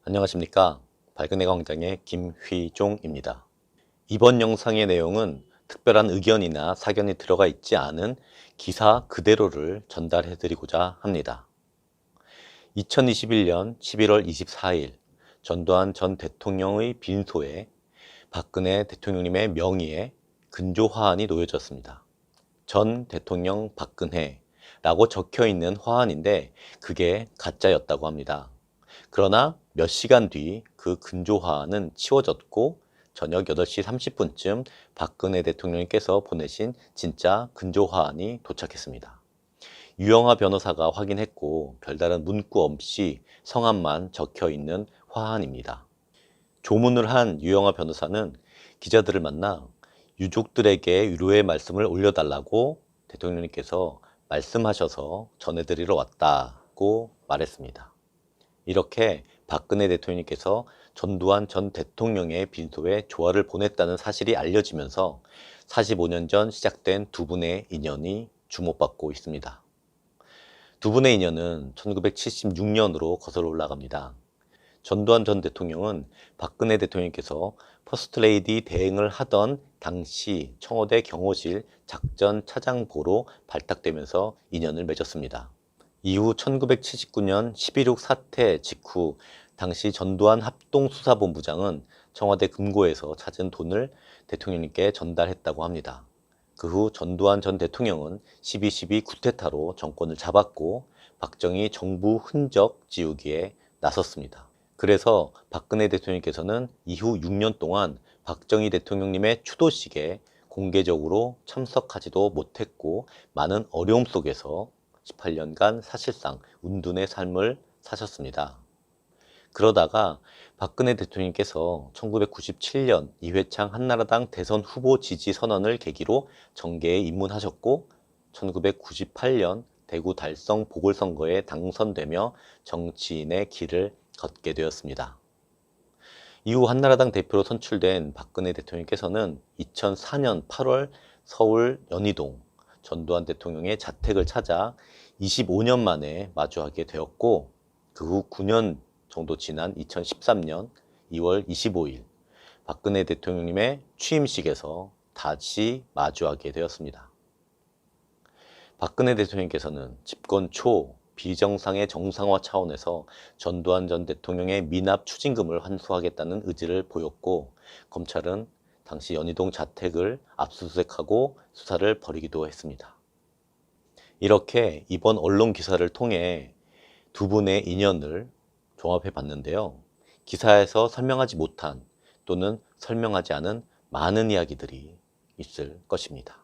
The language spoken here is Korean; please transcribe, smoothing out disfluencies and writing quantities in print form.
안녕하십니까. 밝은애 광장의 김휘종입니다. 이번 영상의 내용은 특별한 의견이나 사견이 들어가 있지 않은 기사 그대로를 전달해 드리고자 합니다. 2021년 11월 24일 전두환 전 대통령의 빈소에 박근혜 대통령님의 명의의 근조화환이 놓여졌습니다. 전 대통령 박근혜라고 적혀 있는 화환인데 그게 가짜였다고 합니다. 그러나 몇 시간 뒤 그 근조화환은 치워졌고 저녁 8시 30분쯤 박근혜 대통령께서 보내신 진짜 근조화환이 도착했습니다. 유영하 변호사가 확인했고 별다른 문구 없이 성함만 적혀 있는 화환입니다. 조문을 한 유영하 변호사는 기자들을 만나 유족들에게 위로의 말씀을 올려달라고 대통령님께서 말씀하셔서 전해드리러 왔다고 말했습니다. 이렇게 박근혜 대통령께서 전두환 전 대통령의 빈소에 조화를 보냈다는 사실이 알려지면서 45년 전 시작된 두 분의 인연이 주목받고 있습니다. 두 분의 인연은 1976년으로 거슬러 올라갑니다. 전두환 전 대통령은 박근혜 대통령께서 퍼스트레이디 대행을 하던 당시 청와대 경호실 작전 차장보로 발탁되면서 인연을 맺었습니다. 이후 1979년 11.6 사태 직후 당시 전두환 합동수사본부장은 청와대 금고에서 찾은 돈을 대통령님께 전달했다고 합니다. 그 후 전두환 전 대통령은 12.12 쿠데타로 정권을 잡았고 박정희 정부 흔적 지우기에 나섰습니다. 그래서 박근혜 대통령께서는 이후 6년 동안 박정희 대통령님의 추도식에 공개적으로 참석하지도 못했고 많은 어려움 속에서 18년간 사실상 운둔의 삶을 사셨습니다. 그러다가 박근혜 대통령께서 1997년 이회창 한나라당 대선 후보 지지 선언을 계기로 정계에 입문하셨고 1998년 대구 달성 보궐선거에 당선되며 정치인의 길을 걷게 되었습니다. 이후 한나라당 대표로 선출된 박근혜 대통령께서는 2004년 8월 서울 연희동 전두환 대통령의 자택을 찾아 25년 만에 마주하게 되었고 그 후 9년 정도 지난 2013년 2월 25일 박근혜 대통령님의 취임식에서 다시 마주하게 되었습니다. 박근혜 대통령께서는 집권 초 비정상의 정상화 차원에서 전두환 전 대통령의 미납 추징금을 환수하겠다는 의지를 보였고 검찰은 당시 연희동 자택을 압수수색하고 수사를 벌이기도 했습니다. 이렇게 이번 언론 기사를 통해 두 분의 인연을 종합해 봤는데요. 기사에서 설명하지 못한 또는 설명하지 않은 많은 이야기들이 있을 것입니다.